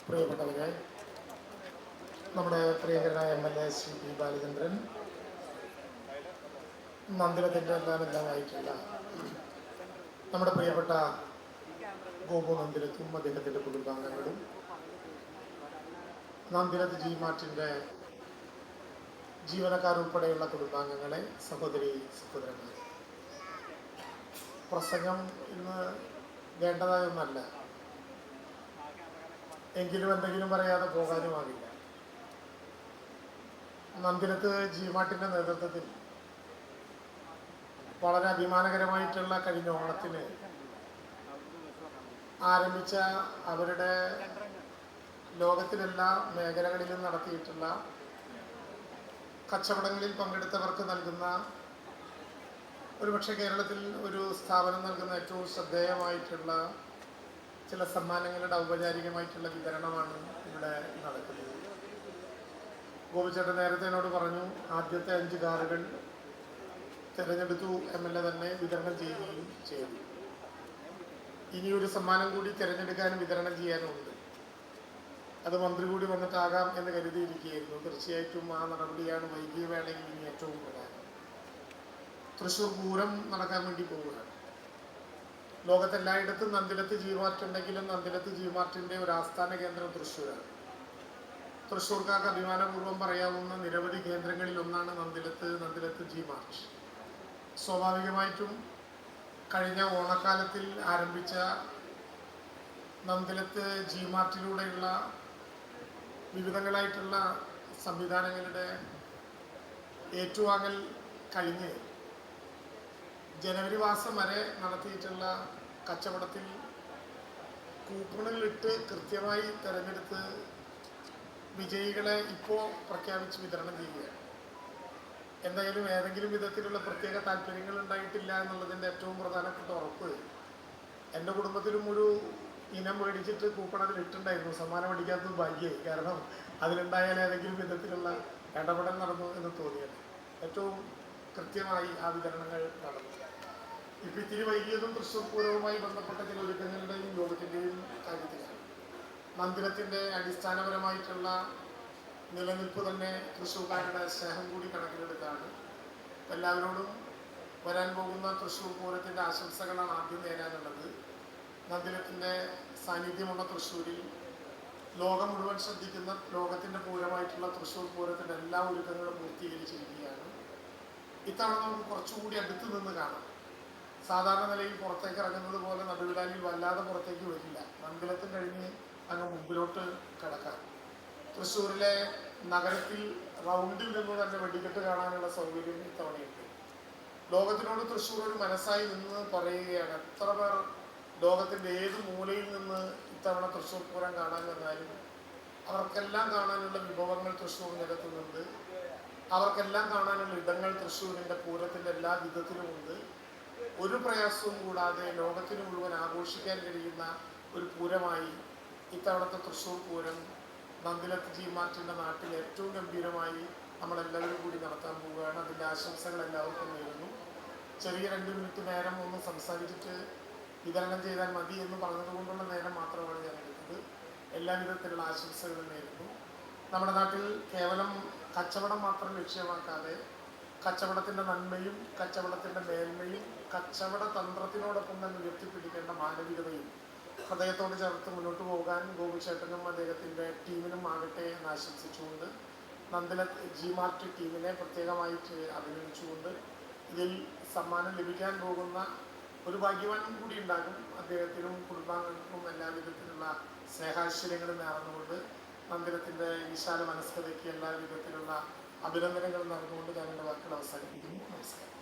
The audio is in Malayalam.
പ്രിയപ്പെട്ടവരെ, നമ്മുടെ പ്രിയങ്കരനായ MLA ശ്രീ പി ബാലചന്ദ്രൻ, നന്ദിലത്തിൻ്റെ എല്ലാമായിട്ടുള്ള നമ്മുടെ പ്രിയപ്പെട്ട ഗോപു നന്ദിലത്തും അദ്ദേഹത്തിൻ്റെ കുടുംബാംഗങ്ങളും, നന്ദിലത്ത് ജി മാർട്ടിൻ്റെ ജീവനക്കാരുൾപ്പെടെയുള്ള കുടുംബാംഗങ്ങളെ, സഹോദരി സഹോദരന്മാരെ, പ്രസംഗം ഇന്ന് വേണ്ടതായൊന്നല്ല, എങ്കിലും എന്തെങ്കിലും പറയാതെ പോകാനുമാകില്ല. നന്ദിലത്ത് ജി മാർട്ടിൻ്റെ നേതൃത്വത്തിൽ വളരെ അഭിമാനകരമായിട്ടുള്ള കഴിഞ്ഞ ഓണത്തിന് ആരംഭിച്ച അവരുടെ ലോകത്തിലെല്ലാ മേഖലകളിലും നടത്തിയിട്ടുള്ള കച്ചവടങ്ങളിൽ പങ്കെടുത്തവർക്ക് നൽകുന്ന, ഒരുപക്ഷെ കേരളത്തിൽ ഒരു സ്ഥാപനം നൽകുന്ന ഏറ്റവും ശ്രദ്ധേയമായിട്ടുള്ള ചില സമ്മാനങ്ങളുടെ ഔപചാരികമായിട്ടുള്ള വിതരണമാണ് ഇവിടെ നടക്കുന്നത്. ഗോപിച്ചേട്ടൻ നേരത്തെ എന്നോട് പറഞ്ഞു, ആദ്യത്തെ 5 കാറുകൾ തിരഞ്ഞെടുത്തു MLA തന്നെ വിതരണം ചെയ്യുകയും ചെയ്തു. ഇനിയൊരു സമ്മാനം കൂടി തിരഞ്ഞെടുക്കാനും വിതരണം ചെയ്യാനും ഉണ്ട്. അത് മന്ത്രി കൂടി വന്നിട്ടാകാം എന്ന് കരുതിയിരിക്കുകയായിരുന്നു. തീർച്ചയായിട്ടും ആ നടപടിയാണ് വൈകിയ വേളയിൽ ഇനി ഏറ്റവും പ്രധാനം. തൃശ്ശൂർ പൂരം നടക്കാൻ വേണ്ടി പോവുകയാണ്. ലോകത്തെല്ലായിടത്തും നന്ദിലത്ത് ജി മാർട്ട് ഉണ്ടെങ്കിലും നന്ദിലത്ത് ജി മാർട്ടിൻ്റെ ഒരു ആസ്ഥാന കേന്ദ്രം തൃശ്ശൂരാണ്. തൃശ്ശൂർക്കാർക്ക് അഭിമാനപൂർവ്വം പറയാവുന്ന നിരവധി കേന്ദ്രങ്ങളിൽ ഒന്നാണ് നന്ദിലത്ത് ജി മാർട്ട്. സ്വാഭാവികമായിട്ടും കഴിഞ്ഞ ഓണക്കാലത്തിൽ ആരംഭിച്ച നന്ദിലത്ത് ജി മാർട്ടിലൂടെയുള്ള വിവിധങ്ങളായിട്ടുള്ള സംവിധാനങ്ങളുടെ ഏറ്റുവാങ്ങൽ കഴിഞ്ഞ് ജനുവരി മാസം വരെ നടത്തിയിട്ടുള്ള കച്ചവടത്തിൽ കൂപ്പണുകളിട്ട് കൃത്യമായി തിരഞ്ഞെടുത്ത് വിജയികളെ ഇപ്പോൾ പ്രഖ്യാപിച്ച് വിതരണം ചെയ്യുകയാണ്. എന്തായാലും ഏതെങ്കിലും വിധത്തിലുള്ള പ്രത്യേക താല്പര്യങ്ങൾ ഉണ്ടായിട്ടില്ല എന്നുള്ളതിൻ്റെ ഏറ്റവും പ്രധാനപ്പെട്ട ഉറപ്പ്, എൻ്റെ കുടുംബത്തിലും ഒരു ഇനം മേടിച്ചിട്ട് കൂപ്പൺ അതിൽ ഇട്ടുണ്ടായിരുന്നു. സമ്മാനം അടിക്കാത്തത് ഭാഗ്യമായി. കാരണം അതിലുണ്ടായാൽ ഏതെങ്കിലും വിധത്തിലുള്ള ഇടപെടൽ നടന്നു എന്ന് തോന്നിയത്. ഏറ്റവും കൃത്യമായി ആ വിതരണങ്ങൾ നടന്നു. ഇപ്പം ഇത്തിരി വൈകിയതും തൃശ്ശൂർ പൂരവുമായി ബന്ധപ്പെട്ട ചില ഒരുക്കങ്ങളുടെയും യോഗത്തിൻ്റെയും കാര്യത്തിലാണ്. നന്ദിലത്തിൻ്റെ അടിസ്ഥാനപരമായിട്ടുള്ള നിലനിൽപ്പ് തന്നെ തൃശ്ശൂർക്കാരുടെ സ്നേഹം കൂടി കണക്കിലെടുത്താണ്. എല്ലാവരോടും വരാൻ പോകുന്ന തൃശ്ശൂർ പൂരത്തിൻ്റെ ആശംസകളാണ് ആദ്യം നേരാനുള്ളത്. നന്ദിലത്തിൻ്റെ സാന്നിധ്യമുള്ള തൃശ്ശൂരിൽ ലോകം മുഴുവൻ ശ്രദ്ധിക്കുന്ന ലോകത്തിൻ്റെ പൂരമായിട്ടുള്ള തൃശ്ശൂർ പൂരത്തിൻ്റെ എല്ലാ ഒരുക്കങ്ങളും പൂർത്തീകരിച്ചിരിക്കുകയാണ്. ഇത്തവണ നമുക്ക് കുറച്ചുകൂടി അടുത്ത് നിന്ന് കാണാം. സാധാരണ നിലയിൽ പുറത്തേക്ക് ഇറങ്ങുന്നത് പോലെ നടുവിലാലിൽ വല്ലാതെ പുറത്തേക്ക് വരില്ല. നന്ദിലത്തും കഴിഞ്ഞ് അങ്ങ് മുമ്പിലോട്ട് കിടക്കാം. തൃശ്ശൂരിലെ നഗരത്തിൽ റൗണ്ടിൽ നിന്ന് തന്നെ വെടിക്കെട്ട് കാണാനുള്ള സൗകര്യം ഇത്തവണയുണ്ട്. ലോകത്തിനോട് തൃശ്ശൂർ ഒരു മനസ്സായി നിന്ന് പറയുകയാണ്. എത്ര പേർ ലോകത്തിൻ്റെ ഏത് മൂലയിൽ നിന്ന് ഇത്തവണ തൃശ്ശൂർ പൂരം കാണാൻ വന്നാലും അവർക്കെല്ലാം കാണാനുള്ള വിഭവങ്ങൾ തൃശ്ശൂർ നിരത്തുന്നുണ്ട്. അവർക്കെല്ലാം കാണാനുള്ള ഇടങ്ങൾ തൃശ്ശൂരിൻ്റെ പൂരത്തിൻ്റെ എല്ലാ വിധത്തിലുമുണ്ട്. ഒരു പ്രയാസവും കൂടാതെ ലോകത്തിന് മുഴുവൻ ആഘോഷിക്കാൻ കഴിയുന്ന ഒരു പൂരമായി ഇത്തവണത്തെ തൃശ്ശൂർ പൂരം നന്ദിലത്ത് ജി മാർട്ടിൻ്റെ നാട്ടിൽ ഏറ്റവും ഗംഭീരമായി നമ്മളെല്ലാവരും കൂടി നടത്താൻ പോവുകയാണ്. അതിൻ്റെ ആശംസകൾ എല്ലാവർക്കും നേരുന്നു. ചെറിയ 2 മിനിറ്റ് നേരം ഒന്ന് സംസാരിച്ചിട്ട് വിതരണം ചെയ്താൽ മതി എന്ന് പറഞ്ഞതുകൊണ്ടുള്ള നേരം മാത്രമാണ് ഞാൻ എടുത്തത്. എല്ലാവിധത്തിലുള്ള ആശംസകളും നേരുന്നു. നമ്മുടെ നാട്ടിൽ കേവലം കച്ചവടം മാത്രം ലക്ഷ്യമാക്കാതെ കച്ചവടത്തിൻ്റെ നന്മയും കച്ചവടത്തിൻ്റെ മേന്മയും കച്ചവട തന്ത്രത്തിനോടൊപ്പം തന്നെ ഉയർത്തിപ്പിടിക്കേണ്ട മാനവികതയും ഹൃദയത്തോട് ചേർത്ത് മുന്നോട്ട് പോകാൻ ഗോപിച്ചേട്ടനും അദ്ദേഹത്തിൻ്റെ ടീമിനും ആകട്ടെ എന്ന് ആശംസിച്ചുകൊണ്ട് നന്ദിലത്ത് ജി മാർട്ട് ടീമിനെ പ്രത്യേകമായിട്ട് അഭിനന്ദിച്ചുകൊണ്ട് ഇതിൽ സമ്മാനം ലഭിക്കാൻ പോകുന്ന ഒരു ഭാഗ്യവാനും കൂടി ഉണ്ടാകും. അദ്ദേഹത്തിനും കുടുംബാംഗങ്ങൾക്കും എല്ലാ വിധത്തിലുള്ള സ്നേഹാശ്ചര്യങ്ങളും നേർന്നുകൊണ്ട് നന്ദിലത്തിൻ്റെ വിശാല മനസ്കതയ്ക്ക് എല്ലാ വിധത്തിലുള്ള അഭിനന്ദനങ്ങൾ നടന്നുകൊണ്ട് ഞാൻ എൻ്റെ വാക്കുകൾ അവസാനിപ്പിക്കുന്നു. നമസ്കാരം.